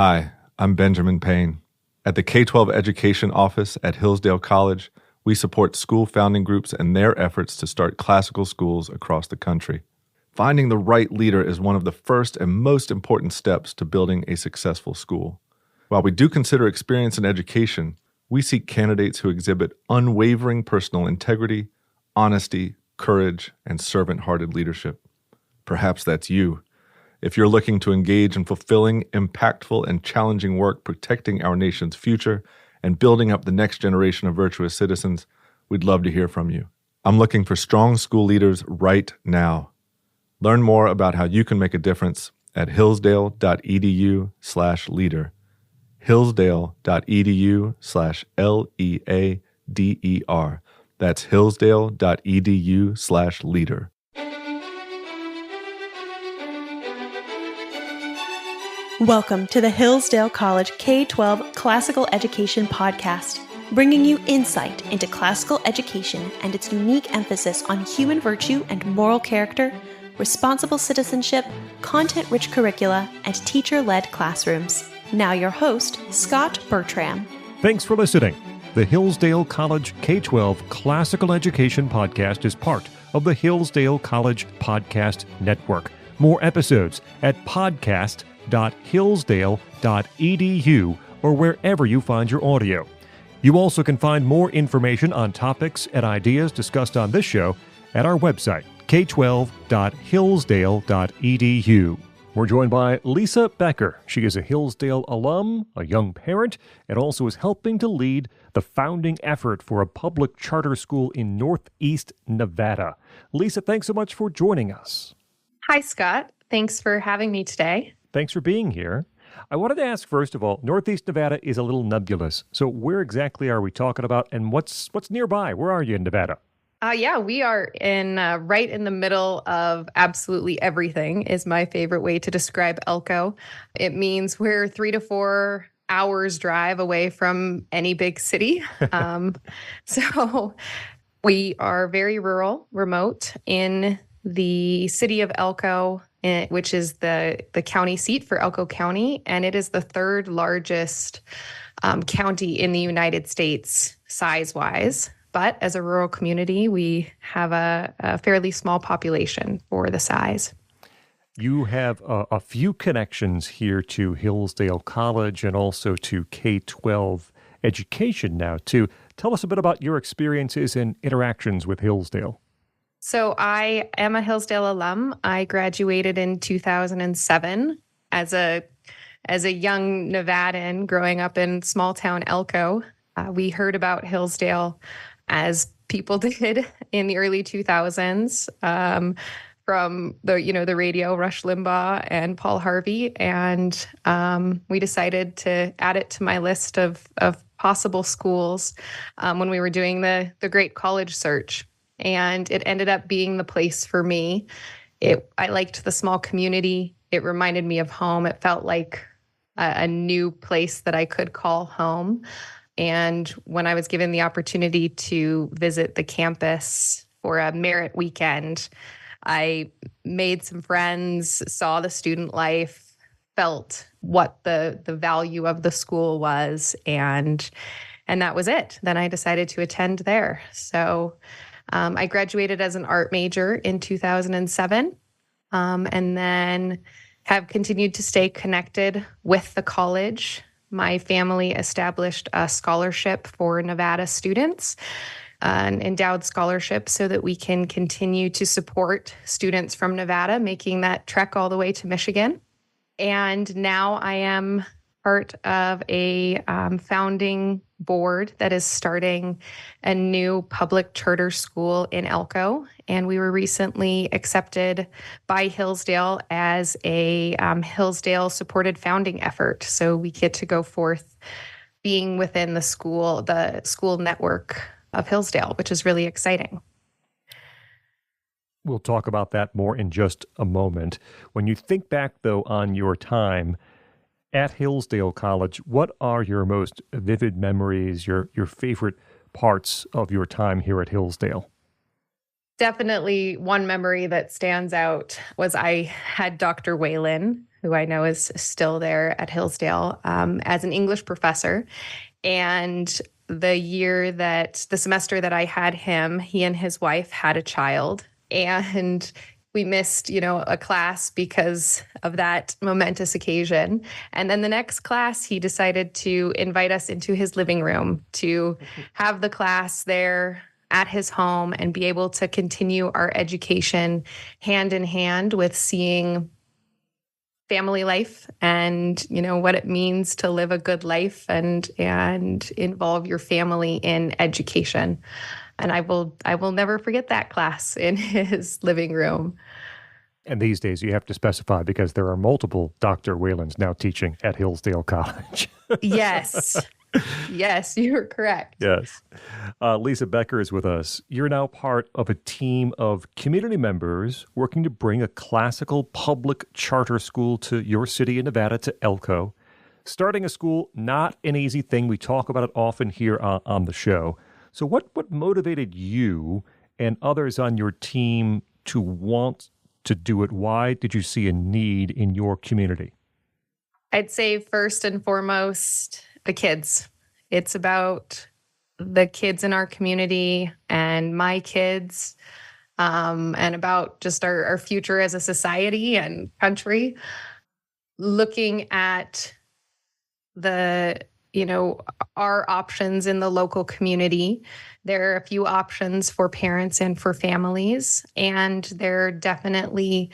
Hi, I'm Benjamin Payne. At the K-12 Education Office at Hillsdale College, we support school founding groups and their efforts to start classical schools across the country. Finding the right leader is one of the first and most important steps to building a successful school. While we do consider experience in education, we seek candidates who exhibit unwavering personal integrity, honesty, courage, and servant-hearted leadership. Perhaps that's you. If you're looking to engage in fulfilling, impactful, and challenging work protecting our nation's future and building up the next generation of virtuous citizens, we'd love to hear from you. I'm looking for strong school leaders right now. Learn more about how you can make a difference at hillsdale.edu/leader. hillsdale.edu/LEADER. That's hillsdale.edu/leader. Welcome to the Hillsdale College K-12 Classical Education Podcast, bringing you insight into classical education and its unique emphasis on human virtue and moral character, responsible citizenship, content-rich curricula, and teacher-led classrooms. Now your host, Scot Bertram. Thanks for listening. The Hillsdale College K-12 Classical Education Podcast is part of the Hillsdale College Podcast Network. More episodes at podcast.hillsdale.edu or wherever you find your audio. You also can find more information on topics and ideas discussed on this show at our website, k12.hillsdale.edu. We're joined by Lisa Becker. She is a Hillsdale alum, a young parent, and also is helping to lead the founding effort for a public charter school in Northeast Nevada. Lisa, thanks so much for joining us. Hi, Scott. Thanks for having me today. Thanks for being here. I wanted to ask, first of all, Northeast Nevada is a little nebulous. So where exactly are we talking about, and what's nearby? Where are you in Nevada? We are in right in the middle of absolutely everything is my favorite way to describe Elko. It means we're 3 to 4 hours drive away from any big city. So we are very rural, remote in the city of Elko, which is the county seat for Elko County, and it is the third largest county in the United States size-wise. But as a rural community, we have a fairly small population for the size. You have a few connections here to Hillsdale College and also to K-12 education now, too. Tell us a bit about your experiences and interactions with Hillsdale. So I am a Hillsdale alum. I graduated in 2007 as a young Nevadan growing up in small town Elko. We heard about Hillsdale as people did in the early 2000s from the radio, Rush Limbaugh and Paul Harvey. And we decided to add it to my list of possible schools when we were doing the great college search. And it ended up being the place for me. I liked the small community. It reminded me of home. It felt like a new place that I could call home. And when I was given the opportunity to visit the campus for a merit weekend, I made some friends, saw the student life, felt what the value of the school was, and that was it. Then I decided to attend there. So I graduated as an art major in 2007, and then have continued to stay connected with the college. My family established a scholarship for Nevada students, an endowed scholarship, so that we can continue to support students from Nevada, making that trek all the way to Michigan. And now I am part of a founding board that is starting a new public charter school in Elko. And we were recently accepted by Hillsdale as a Hillsdale supported founding effort. So we get to go forth being within the school network of Hillsdale, which is really exciting. We'll talk about that more in just a moment. When you think back, though, on your time at Hillsdale College, what are your most vivid memories, your favorite parts of your time here at Hillsdale? Definitely one memory that stands out was I had Dr. Whalen, who I know is still there at Hillsdale, as an English professor. And the semester that I had him, he and his wife had a child, and we missed, a class because of that momentous occasion. And then the next class, he decided to invite us into his living room to have the class there at his home and be able to continue our education hand in hand with seeing family life and, what it means to live a good life and involve your family in education. And I will never forget that class in his living room. And these days you have to specify because there are multiple Dr. Whalens now teaching at Hillsdale College. Yes. Yes, you're correct. Yes. Lisa Becker is with us. You're now part of a team of community members working to bring a classical public charter school to your city in Nevada, to Elko. Starting a school, not an easy thing. We talk about it often here on the show. So what motivated you and others on your team to want to do it? Why did you see a need in your community? I'd say first and foremost, the kids. It's about the kids in our community and my kids, and about just our future as a society and country. Looking at our options in the local community, there are a few options for parents and for families, and there are definitely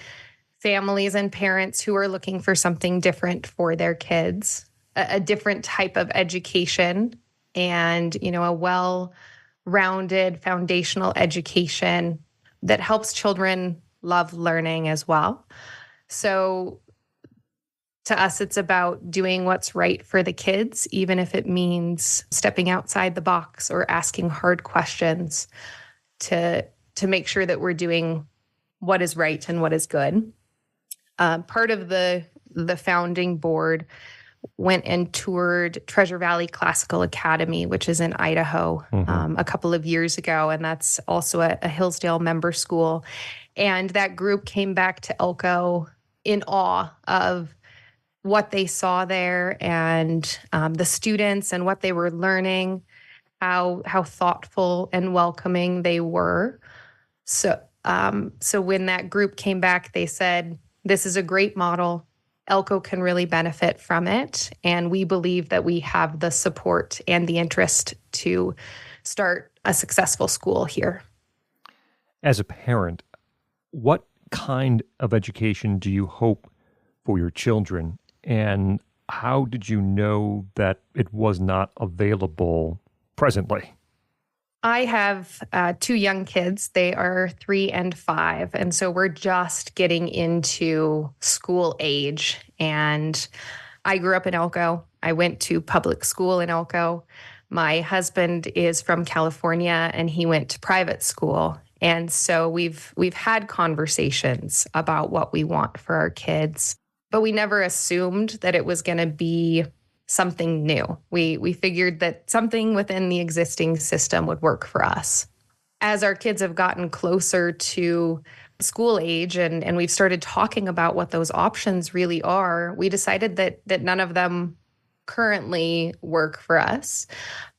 families and parents who are looking for something different for their kids, a different type of education, and, a well-rounded foundational education that helps children love learning as well. So to us, it's about doing what's right for the kids, even if it means stepping outside the box or asking hard questions to make sure that we're doing what is right and what is good. Part of the founding board went and toured Treasure Valley Classical Academy, which is in Idaho, a couple of years ago. And that's also a Hillsdale member school. And that group came back to Elko in awe of what they saw there and the students and what they were learning, how thoughtful and welcoming they were. So when that group came back, they said, this is a great model. Elko can really benefit from it. And we believe that we have the support and the interest to start a successful school here. As a parent, what kind of education do you hope for your children? And how did you know that it was not available presently? I have 2 young kids. They are 3 and 5. And so we're just getting into school age. And I grew up in Elko. I went to public school in Elko. My husband is from California and he went to private school. And so we've had conversations about what we want for our kids, but we never assumed that it was going to be something new. We figured that something within the existing system would work for us. As our kids have gotten closer to school age and we've started talking about what those options really are, we decided that none of them currently work for us.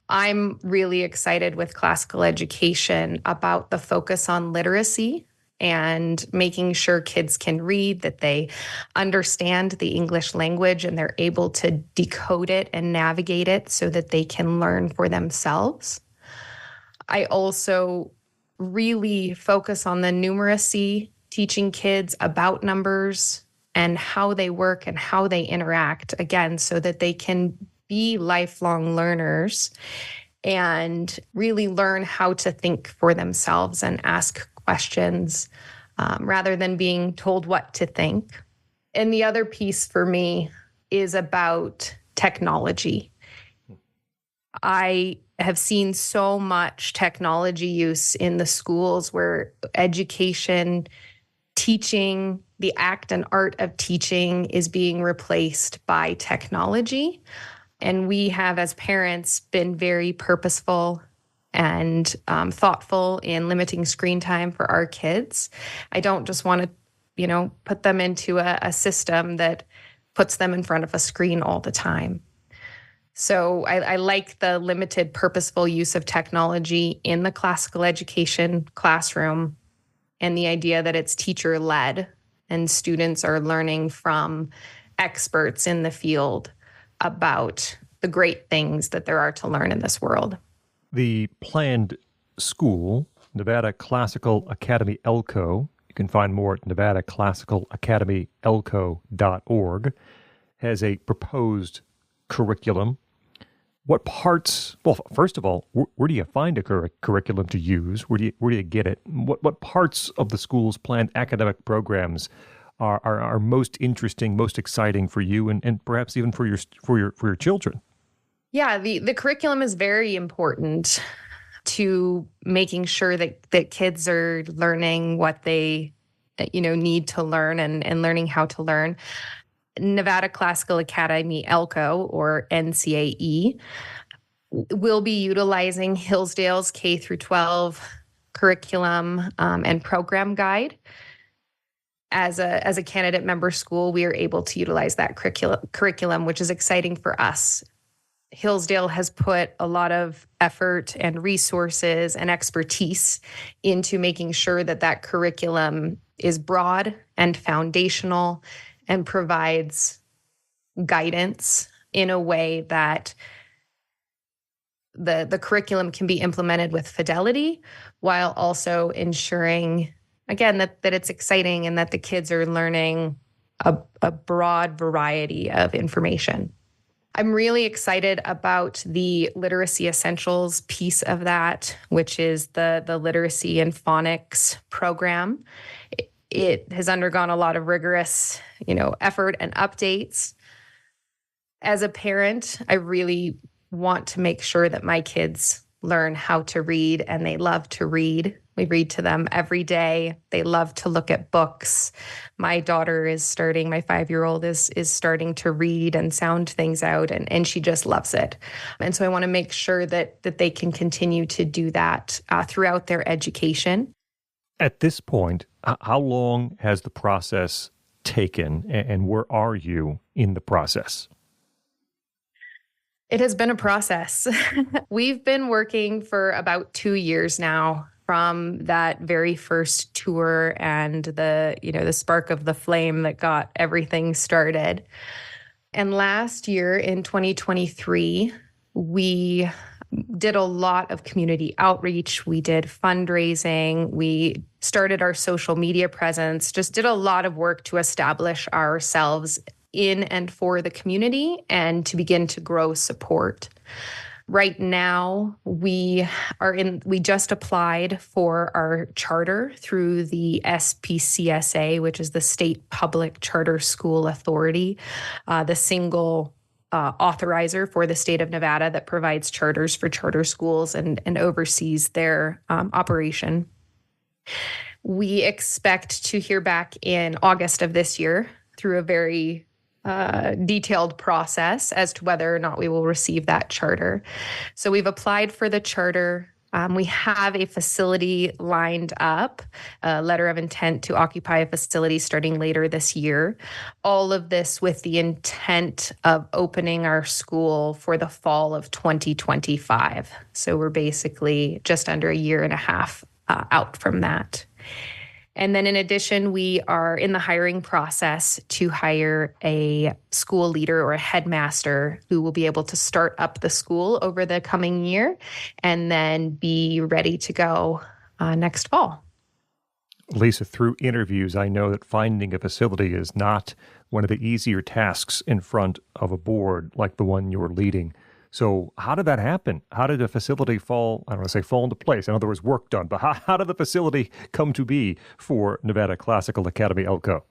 I'm really excited with classical education about the focus on literacy and making sure kids can read, that they understand the English language and they're able to decode it and navigate it so that they can learn for themselves. I also really focus on the numeracy, teaching kids about numbers and how they work and how they interact, again, so that they can be lifelong learners and really learn how to think for themselves and ask questions rather than being told what to think. And the other piece for me is about technology. I have seen so much technology use in the schools where education, teaching, the act and art of teaching is being replaced by technology. And we have, as parents, been very purposeful and thoughtful in limiting screen time for our kids. I don't just want to, put them into a system that puts them in front of a screen all the time. So I like the limited purposeful use of technology in the classical education classroom and the idea that it's teacher-led and students are learning from experts in the field about the great things that there are to learn in this world. The planned school, Nevada Classical Academy Elko, you can find more at nevadaclassicalacademyelko.org, has a proposed curriculum. What parts, well, first of all, where do you find a curriculum to use? Where do you get it? What parts of the school's planned academic programs are most interesting, most exciting for you, and perhaps even for your children? Yeah, the curriculum is very important to making sure that kids are learning what they need to learn and learning how to learn. Nevada Classical Academy Elko, or NCAE, will be utilizing Hillsdale's K through 12 curriculum and program guide. As a candidate member school, we are able to utilize that curriculum, which is exciting for us. Hillsdale has put a lot of effort and resources and expertise into making sure that curriculum is broad and foundational and provides guidance in a way that the curriculum can be implemented with fidelity while also ensuring, again, that it's exciting and that the kids are learning a broad variety of information. I'm really excited about the literacy essentials piece of that, which is the literacy and phonics program. It has undergone a lot of rigorous, effort and updates. As a parent, I really want to make sure that my kids learn how to read, and they love to read. We read to them every day. They love to look at books. My daughter my 5-year-old is starting to read and sound things out, and she just loves it. And so I want to make sure that they can continue to do that throughout their education. At this point, how long has the process taken, and where are you in the process? It has been a process. We've been working for about 2 years now from that very first tour and the spark of the flame that got everything started. And last year in 2023, we did a lot of community outreach. We did fundraising. We started our social media presence, just did a lot of work to establish ourselves in and for the community and to begin to grow support. Right now, we just applied for our charter through the SPCSA, which is the State Public Charter School Authority, the single authorizer for the state of Nevada that provides charters for charter schools and oversees their operation. We expect to hear back in August of this year through a very detailed process as to whether or not we will receive that charter. So we've applied for the charter. We have a facility lined up, a letter of intent to occupy a facility starting later this year. All of this with the intent of opening our school for the fall of 2025. So we're basically just under a year and a half out from that. And then in addition, we are in the hiring process to hire a school leader or a headmaster who will be able to start up the school over the coming year and then be ready to go next fall. Lisa, through interviews, I know that finding a facility is not one of the easier tasks in front of a board like the one you're leading. So how did that happen? How did a facility fall into place? In other words, work done. But how did the facility come to be for Nevada Classical Academy Elko?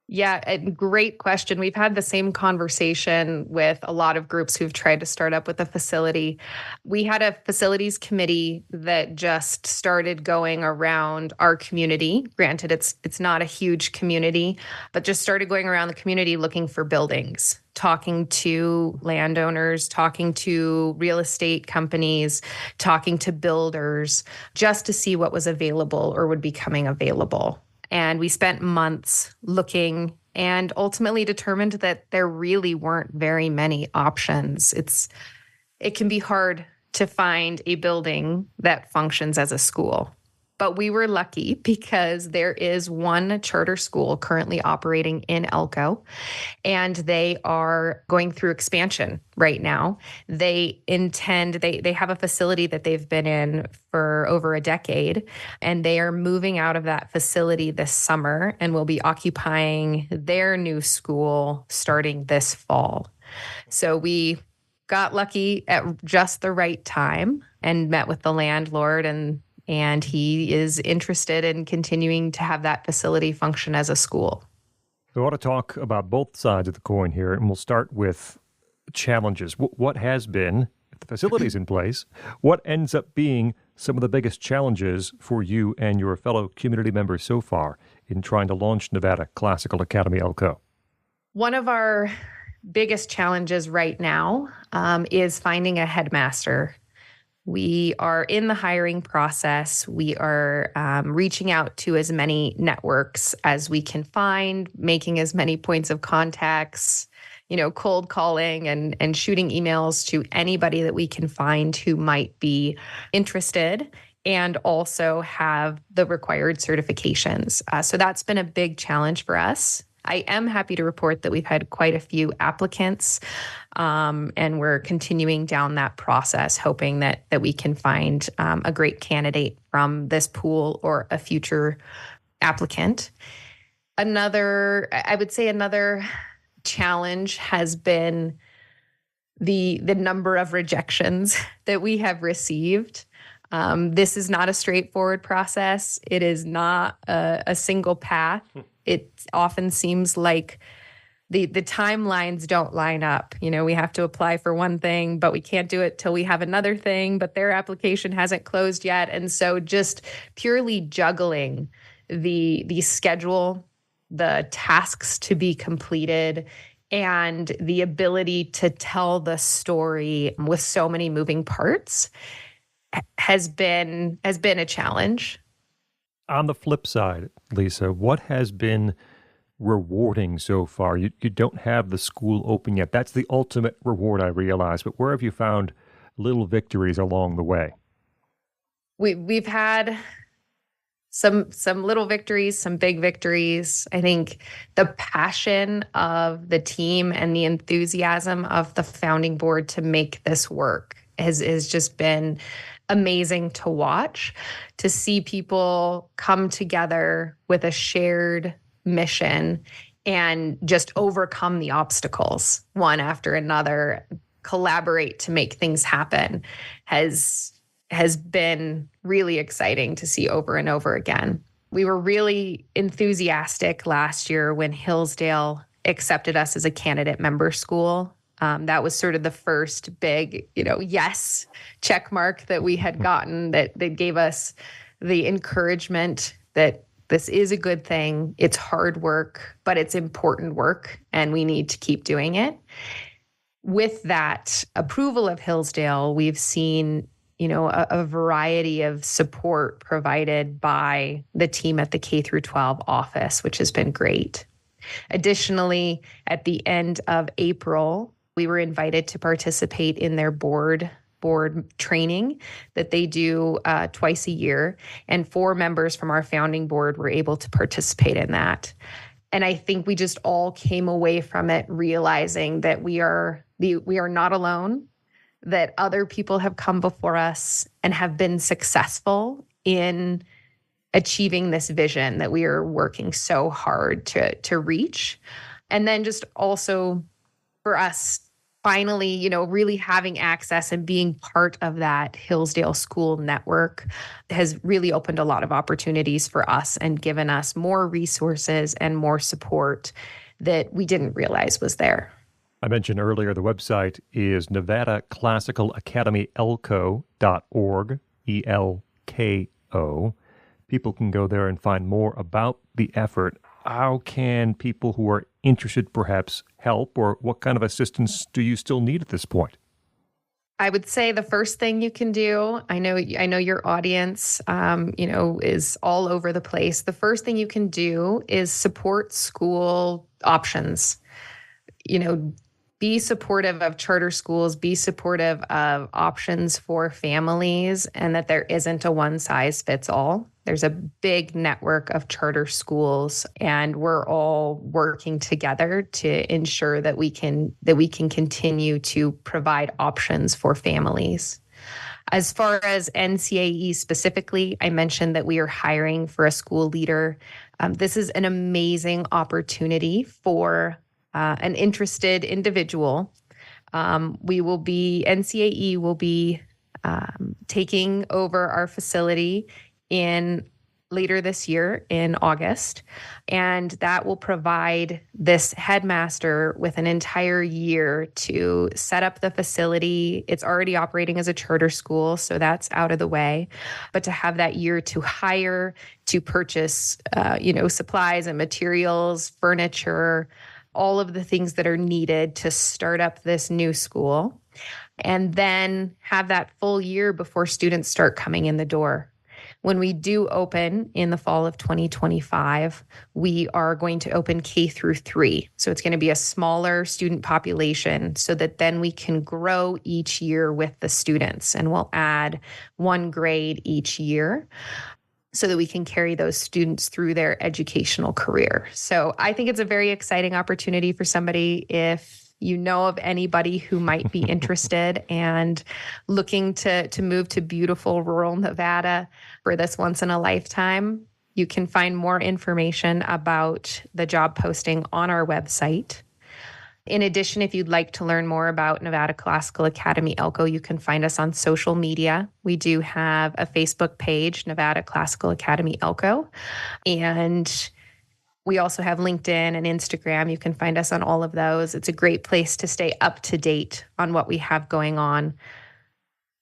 Yeah, a great question. We've had the same conversation with a lot of groups who've tried to start up with a facility. We had a facilities committee that just started going around our community. Granted, it's not a huge community, but just started going around the community looking for buildings, talking to landowners, talking to real estate companies, talking to builders, just to see what was available or would be coming available. And we spent months looking and ultimately determined that there really weren't very many options. It can be hard to find a building that functions as a school. But we were lucky because there is one charter school currently operating in Elko, and they are going through expansion right now. They have a facility that they've been in for over a decade, and they are moving out of that facility this summer and will be occupying their new school starting this fall. So we got lucky at just the right time and met with the landlord, and he is interested in continuing to have that facility function as a school. We want to talk about both sides of the coin here, and we'll start with challenges. What has been, if the facility's in place, what ends up being some of the biggest challenges for you and your fellow community members so far in trying to launch Nevada Classical Academy Elko? One of our biggest challenges right now is finding a headmaster. We are in the hiring process. We are reaching out to as many networks as we can find, making as many points of contacts, cold calling and shooting emails to anybody that we can find who might be interested and also have the required certifications. So that's been a big challenge for us. I am happy to report that we've had quite a few applicants, and we're continuing down that process, hoping that we can find a great candidate from this pool or a future applicant. Another challenge has been the number of rejections that we have received. This is not a straightforward process. It is not a single path. It often seems like the timelines don't line up. We have to apply for one thing, but we can't do it till we have another thing, but their application hasn't closed yet. And so just purely juggling the schedule, the tasks to be completed, and the ability to tell the story with so many moving parts has been a challenge. On the flip side, Lisa, what has been rewarding so far? You don't have the school open yet. That's the ultimate reward, I realize. But where have you found little victories along the way? We've had some little victories, some big victories. I think the passion of the team and the enthusiasm of the founding board to make this work has just been amazing to watch, to see people come together with a shared mission and just overcome the obstacles one after another, collaborate to make things happen has been really exciting to see over and over again. We were really enthusiastic last year when Hillsdale accepted us as a candidate member school. That was sort of the first big, yes check mark that we had gotten that gave us the encouragement that this is a good thing. It's hard work, but it's important work, and we need to keep doing it. With that approval of Hillsdale, we've seen, a variety of support provided by the team at the K through 12 office, which has been great. Additionally, at the end of April, we were invited to participate in their board training that they do twice a year, and 4 members from our founding board were able to participate in that. And I think we just all came away from it realizing that we are not alone, that other people have come before us and have been successful in achieving this vision that we are working so hard to reach. And then just also for us, finally, really having access and being part of that Hillsdale school network has really opened a lot of opportunities for us and given us more resources and more support that we didn't realize was there. I mentioned earlier the website is Nevada Classical Academy Elko.org, ELKO. People can go there and find more about the effort. How can people who are interested perhaps help, or what kind of assistance do you still need at this point? I would say the first thing you can do, I know your audience, is all over the place. The first thing you can do is support school options. Be supportive of charter schools, be supportive of options for families, and that there isn't a one size fits all. There's a big network of charter schools, and we're all working together to ensure that we can continue to provide options for families. As far as NCAE specifically, I mentioned that we are hiring for a school leader. This is an amazing opportunity for an interested individual. NCAE will be taking over our facility later this year in August, and that will provide this headmaster with an entire year to set up the facility. It's already operating as a charter school, so that's out of the way. But to have that year to hire, to purchase, supplies and materials, furniture, all of the things that are needed to start up this new school, and then have that full year before students start coming in the door. When we do open in the fall of 2025, we are going to open K through 3. So it's going to be a smaller student population so that then we can grow each year with the students, and we'll add 1 grade each year, so that we can carry those students through their educational career. So I think it's a very exciting opportunity for somebody. If you know of anybody who might be interested and looking to move to beautiful rural Nevada for this once in a lifetime, you can find more information about the job posting on our website. In addition, if you'd like to learn more about Nevada Classical Academy Elko, you can find us on social media. We do have a Facebook page, Nevada Classical Academy Elko, and we also have LinkedIn and Instagram. You can find us on all of those. It's a great place to stay up to date on what we have going on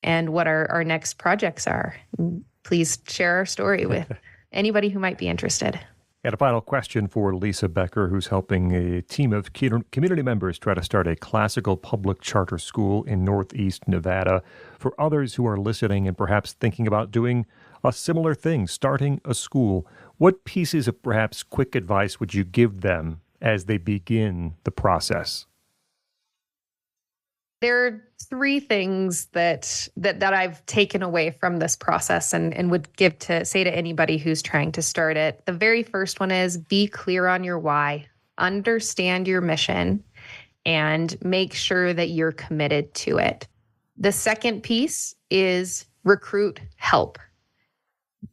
and what our next projects are. Please share our story with anybody who might be interested. And a final question for Lisa Becker, who's helping a team of community members try to start a classical public charter school in Northeast Nevada. For others who are listening and perhaps thinking about doing a similar thing, starting a school, what pieces of perhaps quick advice would you give them as they begin the process? There are 3 things that I've taken away from this process and would say to anybody who's trying to start it. The very first one is be clear on your why, understand your mission, and make sure that you're committed to it. The second piece is recruit help.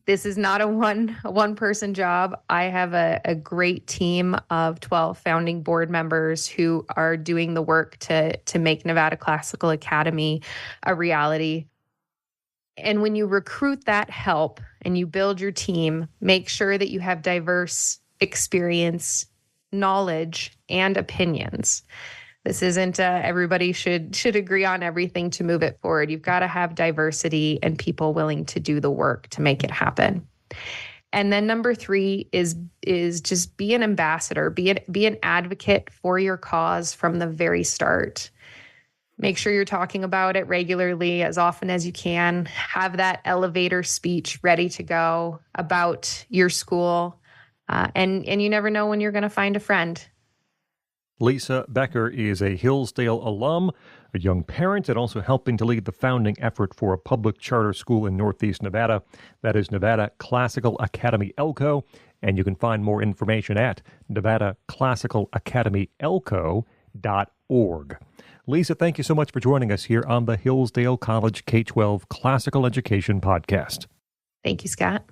This is not a one-person job. I have a great team of 12 founding board members who are doing the work to make Nevada Classical Academy a reality. And when you recruit that help and you build your team, make sure that you have diverse experience, knowledge, and opinions. This isn't everybody should agree on everything to move it forward. You've got to have diversity and people willing to do the work to make it happen. And then number 3 is just be an ambassador, be an advocate for your cause from the very start. Make sure you're talking about it regularly, as often as you can. Have that elevator speech ready to go about your school. And you never know when you're going to find a friend. Lisa Becker is a Hillsdale alum, a young parent, and also helping to lead the founding effort for a public charter school in Northeast Nevada. That is Nevada Classical Academy Elko, and you can find more information at nevadaclassicalacademyelko.org. Lisa, thank you so much for joining us here on the Hillsdale College K-12 Classical Education Podcast. Thank you, Scott.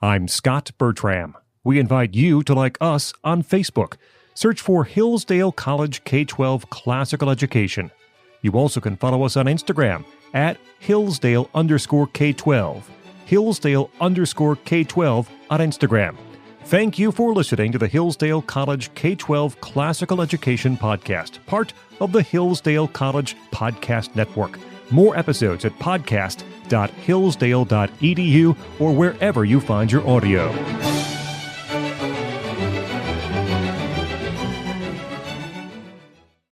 I'm Scot Bertram. We invite you to like us on Facebook. Search for Hillsdale College K-12 Classical Education. You also can follow us on Instagram at Hillsdale_K12. Hillsdale_K12 on Instagram. Thank you for listening to the Hillsdale College K-12 Classical Education Podcast, part of the Hillsdale College Podcast Network. More episodes at podcast.hillsdale.edu or wherever you find your audio.